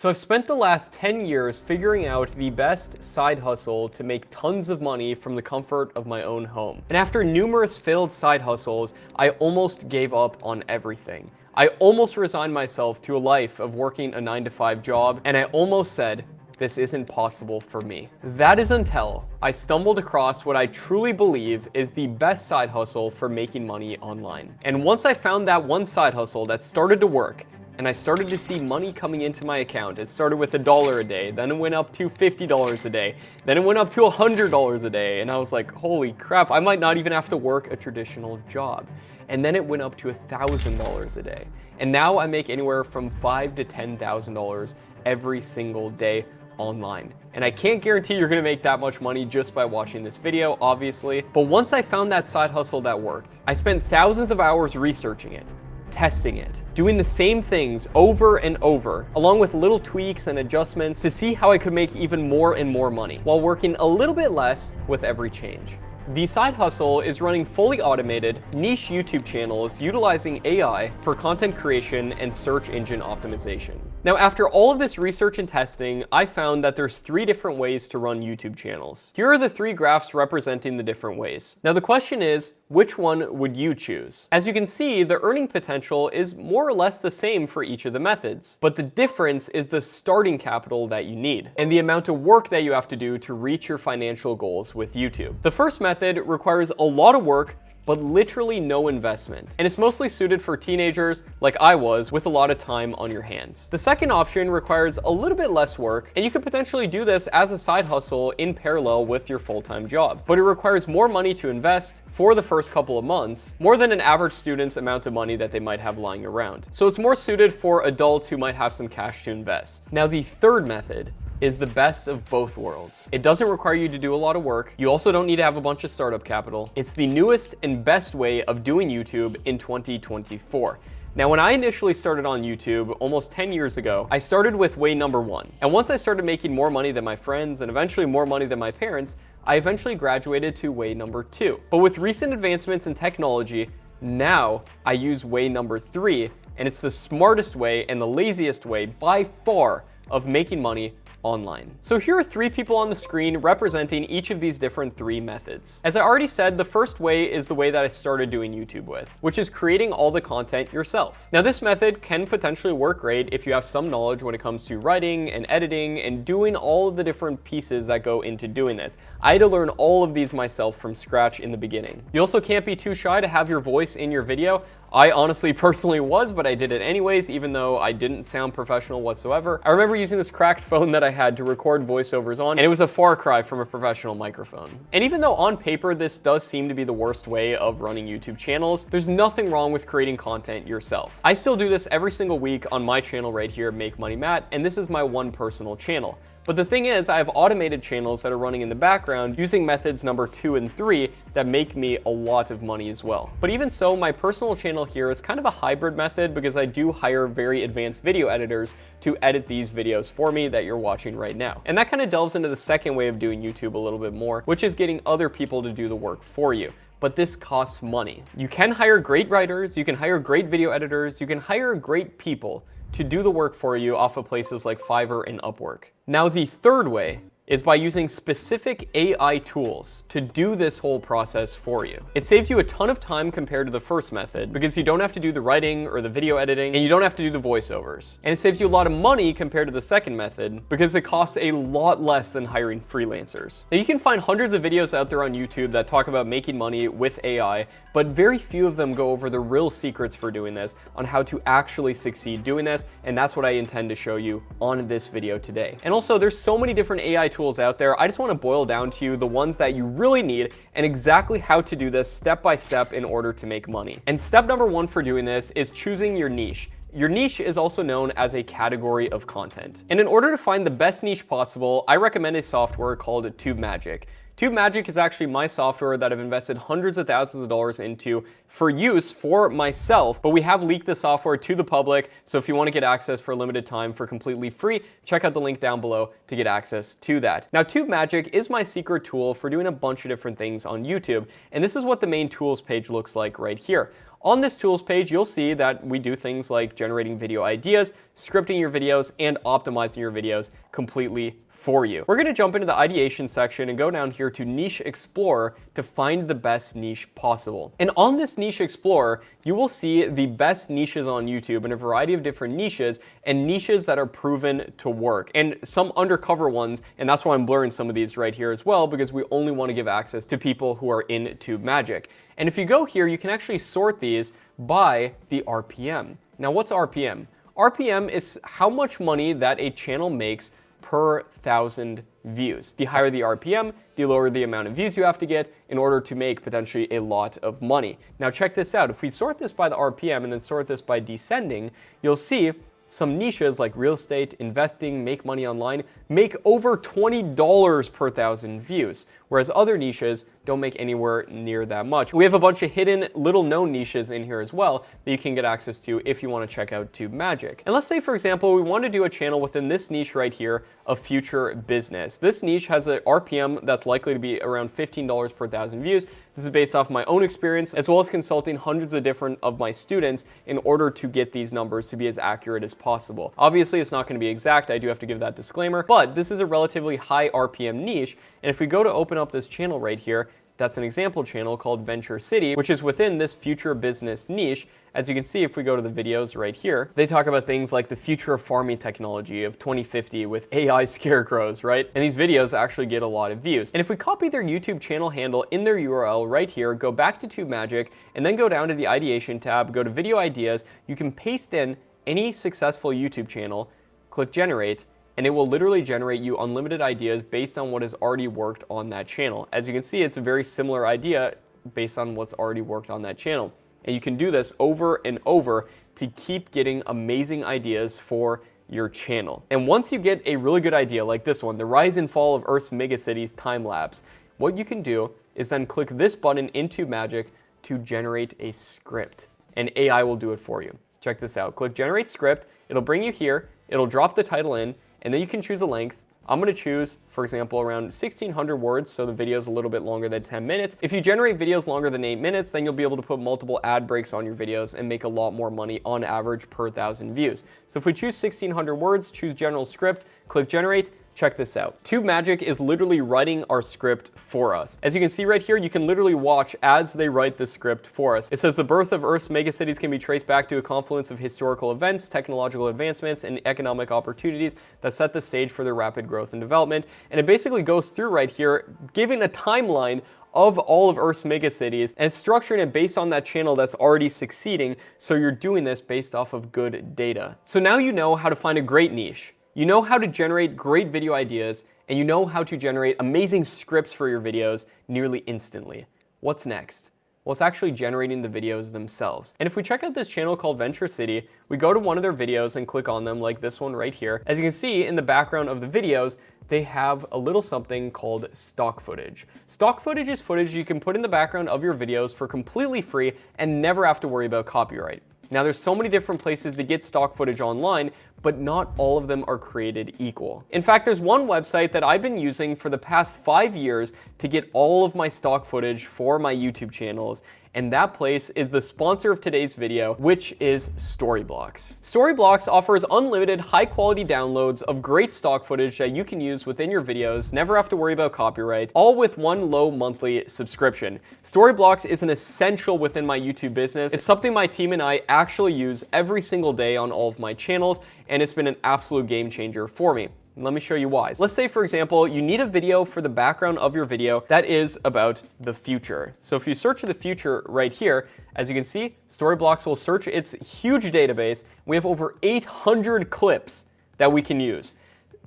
So I've spent the last 10 years figuring out the best side hustle to make tons of money from the comfort of my own home. And after numerous failed side hustles, I almost gave up on everything. I almost resigned myself to a life of working a 9-to-5 job, and I almost said, this isn't possible for me. That is until I stumbled across what I truly believe is the best side hustle for making money online. And once I found that one side hustle that started to work, and I started to see money coming into my account. It started with $1 a day, then it went up to $50 a day, then it went up to $100 a day, and I was like, holy crap, I might not even have to work a traditional job. And then it went up to $1,000 a day. And now I make anywhere from $5,000 to $10,000 every single day online. And I can't guarantee you're gonna make that much money just by watching this video, obviously. But once I found that side hustle that worked, I spent thousands of hours researching it, testing it, doing the same things over and over, along with little tweaks and adjustments to see how I could make even more and more money while working a little bit less with every change. The side hustle is running fully automated, niche YouTube channels utilizing AI for content creation and search engine optimization. Now, after all of this research and testing, I found that there's 3 different ways to run YouTube channels. Here are the 3 graphs representing the different ways. Now, the question is, which one would you choose? As you can see, the earning potential is more or less the same for each of the methods, but the difference is the starting capital that you need and the amount of work that you have to do to reach your financial goals with YouTube. The first method requires a lot of work, but literally no investment. And it's mostly suited for teenagers like I was with a lot of time on your hands. The second option requires a little bit less work, and you could potentially do this as a side hustle in parallel with your full-time job. But it requires more money to invest for the first couple of months, more than an average student's amount of money that they might have lying around. So it's more suited for adults who might have some cash to invest. Now, the third method is the best of both worlds. It doesn't require you to do a lot of work. You also don't need to have a bunch of startup capital. It's the newest and best way of doing YouTube in 2024. Now, when I initially started on YouTube almost 10 years ago, I started with way number 1. And once I started making more money than my friends and eventually more money than my parents, I eventually graduated to way number 2. But with recent advancements in technology, now I use way number 3, and it's the smartest way and the laziest way by far of making money online. So here are 3 people on the screen representing each of these different 3 methods. As I already said, the first way is the way that I started doing YouTube with, which is creating all the content yourself. Now, this method can potentially work great if you have some knowledge when it comes to writing and editing and doing all of the different pieces that go into doing this. I had to learn all of these myself from scratch in the beginning. You also can't be too shy to have your voice in your video. I honestly personally was, but I did it anyways, even though I didn't sound professional whatsoever. I remember using this cracked phone that I had to record voiceovers on, and it was a far cry from a professional microphone. And even though on paper this does seem to be the worst way of running YouTube channels, there's nothing wrong with creating content yourself. I still do this every single week on my channel right here, Make Money Matt, and this is my one personal channel. But the thing is, I have automated channels that are running in the background using methods number 2 and 3 that make me a lot of money as well. But even so, my personal channel here is kind of a hybrid method because I do hire very advanced video editors to edit these videos for me that you're watching right now. And that kind of delves into the second way of doing YouTube a little bit more, which is getting other people to do the work for you. But this costs money. You can hire great writers, you can hire great video editors, you can hire great people to do the work for you off of places like Fiverr and Upwork. Now, the third way is by using specific AI tools to do this whole process for you. It saves you a ton of time compared to the first method because you don't have to do the writing or the video editing, and you don't have to do the voiceovers. And it saves you a lot of money compared to the second method because it costs a lot less than hiring freelancers. Now, you can find hundreds of videos out there on YouTube that talk about making money with AI, but very few of them go over the real secrets for doing this, on how to actually succeed doing this, and that's what I intend to show you on this video today. And also, there's so many different AI tools out there. I just want to boil down to you the ones that you really need and exactly how to do this step by step in order to make money. And step number 1 for doing this is choosing your niche. Your niche is also known as a category of content. And in order to find the best niche possible, I recommend a software called Tube Magic. Tube Magic is actually my software that I've invested hundreds of thousands of dollars into for use for myself, but we have leaked the software to the public, so if you want to get access for a limited time for completely free, check out the link down below to get access to that. Now, Tube Magic is my secret tool for doing a bunch of different things on YouTube, and this is what the main tools page looks like right here. On this tools page, you'll see that we do things like generating video ideas, scripting your videos, and optimizing your videos completely for you. We're going to jump into the ideation section and go down here to Niche Explorer to find the best niche possible. And on this Niche Explorer, you will see the best niches on YouTube and a variety of different niches and niches that are proven to work and some undercover ones. And that's why I'm blurring some of these right here as well, because we only want to give access to people who are in Tube Magic. And if you go here, you can actually sort these by the RPM. Now, what's RPM? RPM is how much money that a channel makes per 1,000 views. The higher the RPM, the lower the amount of views you have to get in order to make potentially a lot of money. Now check this out. If we sort this by the RPM and then sort this by descending, you'll see some niches like real estate, investing, make money online, make over $20 per 1,000 views, whereas other niches don't make anywhere near that much. We have a bunch of hidden, little-known niches in here as well that you can get access to if you want to check out Tube Magic. And let's say, for example, we want to do a channel within this niche right here of future business. This niche has an RPM that's likely to be around $15 per 1,000 views. This is based off my own experience, as well as consulting hundreds of different of my students in order to get these numbers to be as accurate as possible. Obviously, it's not going to be exact. I do have to give that disclaimer, but this is a relatively high RPM niche. And if we go to open up this channel right here, that's an example channel called Venture City, which is within this future business niche. As you can see, if we go to the videos right here, they talk about things like the future of farming technology of 2050 with AI scarecrows, right? And these videos actually get a lot of views. And if we copy their YouTube channel handle in their URL right here, go back to Tube Magic, and then go down to the ideation tab, go to video ideas, you can paste in any successful YouTube channel, click generate, and it will literally generate you unlimited ideas based on what has already worked on that channel. As you can see, it's a very similar idea based on what's already worked on that channel. And you can do this over and over to keep getting amazing ideas for your channel. And once you get a really good idea like this one, the rise and fall of Earth's megacities time lapse, what you can do is then click this button in Tube Magic to generate a script. And AI will do it for you. Check this out. Click generate script. It'll bring you here. It'll drop the title in. And then you can choose a length. I'm going to choose, for example, around 1,600 words, so the video is a little bit longer than 10 minutes. If you generate videos longer than 8 minutes, then you'll be able to put multiple ad breaks on your videos and make a lot more money on average per 1,000 views. So if we choose 1,600 words, choose general script, click generate, check this out. Tube Magic is literally writing our script for us. As you can see right here, you can literally watch as they write the script for us. It says the birth of Earth's megacities can be traced back to a confluence of historical events, technological advancements, and economic opportunities that set the stage for their rapid growth and development. And it basically goes through right here, giving a timeline of all of Earth's megacities and structuring it based on that channel that's already succeeding. So you're doing this based off of good data. So now you know how to find a great niche. You know how to generate great video ideas, and you know how to generate amazing scripts for your videos nearly instantly. What's next? Well, it's actually generating the videos themselves. And if we check out this channel called Venture City, we go to one of their videos and click on them like this one right here. As you can see in the background of the videos, they have a little something called stock footage. Stock footage is footage you can put in the background of your videos for completely free and never have to worry about copyright. Now, there's so many different places to get stock footage online, but not all of them are created equal. In fact, there's one website that I've been using for the past 5 years to get all of my stock footage for my YouTube channels, and that place is the sponsor of today's video, which is Storyblocks. Storyblocks offers unlimited high-quality downloads of great stock footage that you can use within your videos, never have to worry about copyright, all with one low monthly subscription. Storyblocks is an essential within my YouTube business. It's something my team and I actually use every single day on all of my channels, and it's been an absolute game changer for me. Let me show you why. Let's say, for example, you need a video for the background of your video that is about the future. So if you search the future right here, as you can see, Storyblocks will search its huge database. We have over 800 clips that we can use.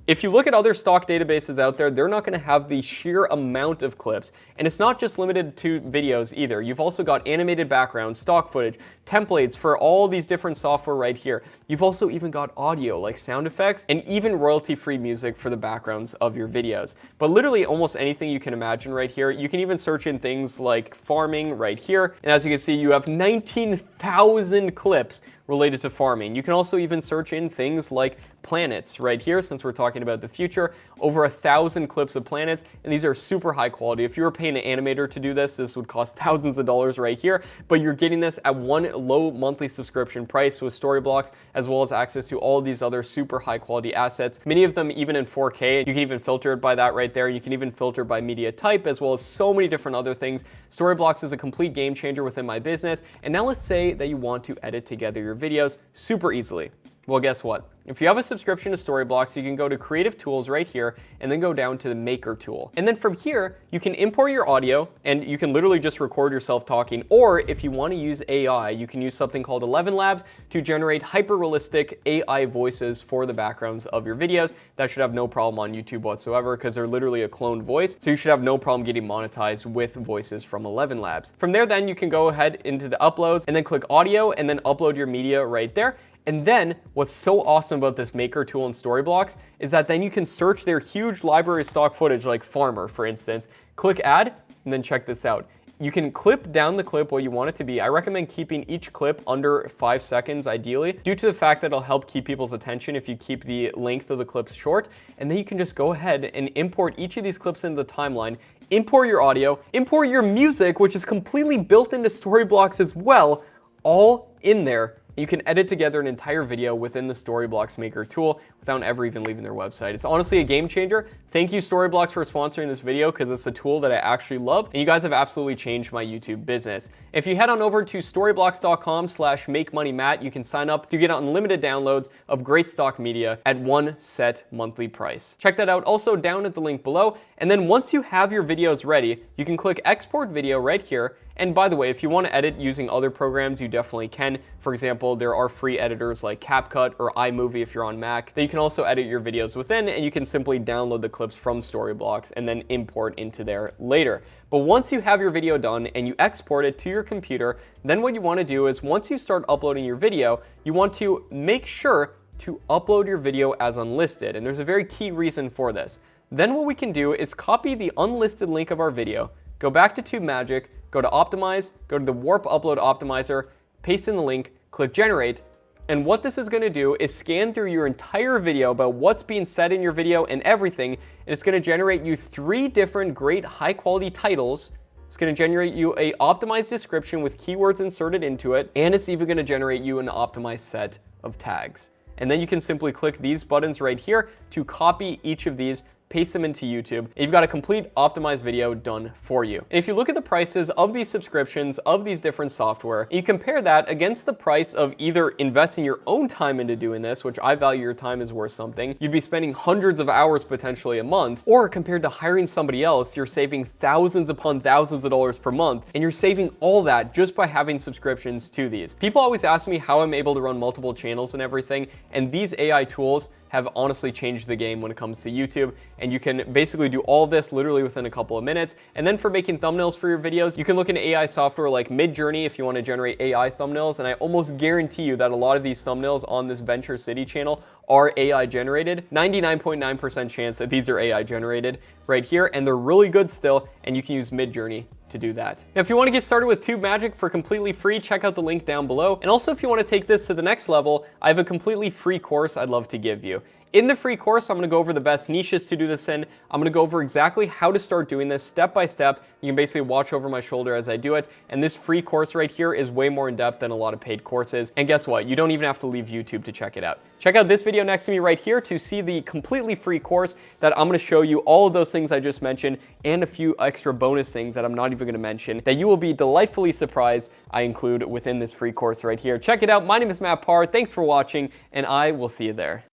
If you look at other stock databases out there, they're not going to have the sheer amount of clips. And it's not just limited to videos either. You've also got animated backgrounds, stock footage, templates for all these different software right here. You've also even got audio like sound effects and even royalty-free music for the backgrounds of your videos. But literally almost anything you can imagine right here. You can even search in things like farming right here. And as you can see, you have 19,000 clips related to farming. You can also even search in things like planets right here, since we're talking about the future. Over 1,000 clips of planets, and these are super high quality. If you were paying an animator to do this would cost thousands of dollars right here, but you're getting this at one low monthly subscription price with Storyblocks, as well as access to all these other super high quality assets, many of them even in 4K. You can even filter it by that right there. You can even filter by media type, as well as so many different other things. Storyblocks is a complete game changer within my business. And now let's say that you want to edit together your videos super easily. Well, guess what? If you have a subscription to Storyblocks, you can go to Creative Tools right here and then go down to the Maker tool. And then from here, you can import your audio and you can literally just record yourself talking. Or if you want to use AI, you can use something called 11 Labs to generate hyper-realistic AI voices for the backgrounds of your videos. That should have no problem on YouTube whatsoever because they're literally a cloned voice. So you should have no problem getting monetized with voices from 11 Labs. From there, then you can go ahead into the uploads and then click audio and then upload your media right there. And then what's so awesome about this Maker tool in Storyblocks is that then you can search their huge library of stock footage, like Farmer, for instance, click add, and then check this out. You can clip down the clip what you want it to be. I recommend keeping each clip under 5 seconds ideally, due to the fact that it'll help keep people's attention if you keep the length of the clips short. And then you can just go ahead and import each of these clips into the timeline, import your audio, import your music, which is completely built into Storyblocks as well, all in there. You can edit together an entire video within the Storyblocks Maker tool without ever even leaving their website. It's honestly a game changer. Thank you, Storyblocks, for sponsoring this video because it's a tool that I actually love, and you guys have absolutely changed my YouTube business. If you head on over to storyblocks.com/makemoneymatt, you can sign up to get unlimited downloads of great stock media at one set monthly price. Check that out also down at the link below. And then once you have your videos ready, you can click export video right here. And by the way, if you want to edit using other programs, you definitely can. For example, there are free editors like CapCut or iMovie if you're on Mac that you can also edit your videos within, and you can simply download the clips from Storyblocks and then import into there later. But once you have your video done and you export it to your computer, then what you want to do is once you start uploading your video, you want to make sure to upload your video as unlisted. And there's a very key reason for this. Then what we can do is copy the unlisted link of our video, go back to Tube Magic, go to Optimize, go to the Warp Upload Optimizer, paste in the link, click Generate, and what this is going to do is scan through your entire video about what's being said in your video and everything, and it's going to generate you 3 different great high-quality titles. It's going to generate you an optimized description with keywords inserted into it, and it's even going to generate you an optimized set of tags. And then you can simply click these buttons right here to copy each of these, paste them into YouTube, and you've got a complete optimized video done for you. And if you look at the prices of these subscriptions of these different software, and you compare that against the price of either investing your own time into doing this, which I value your time is worth something, you'd be spending hundreds of hours potentially a month, or compared to hiring somebody else, you're saving thousands upon thousands of dollars per month, and you're saving all that just by having subscriptions to these. People always ask me how I'm able to run multiple channels and everything, and these AI tools have honestly changed the game when it comes to YouTube, and you can basically do all this literally within a couple of minutes. And then for making thumbnails for your videos, you can look into AI software like Midjourney if you want to generate AI thumbnails, and I almost guarantee you that a lot of these thumbnails on this Venture City channel are AI generated. 99.9% chance that these are AI generated right here, and they're really good still, and you can use Midjourney to do that. Now, if you want to get started with Tube Magic for completely free, check out the link down below. And also, if you want to take this to the next level, I have a completely free course I'd love to give you. In the free course, I'm going to go over the best niches to do this in. I'm going to go over exactly how to start doing this step by step. You can basically watch over my shoulder as I do it. And this free course right here is way more in depth than a lot of paid courses. And guess what? You don't even have to leave YouTube to check it out. Check out this video next to me right here to see the completely free course that I'm going to show you all of those things I just mentioned and a few extra bonus things that I'm not even going to mention that you will be delightfully surprised I include within this free course right here. Check it out. My name is Matt Parr. Thanks for watching, and I will see you there.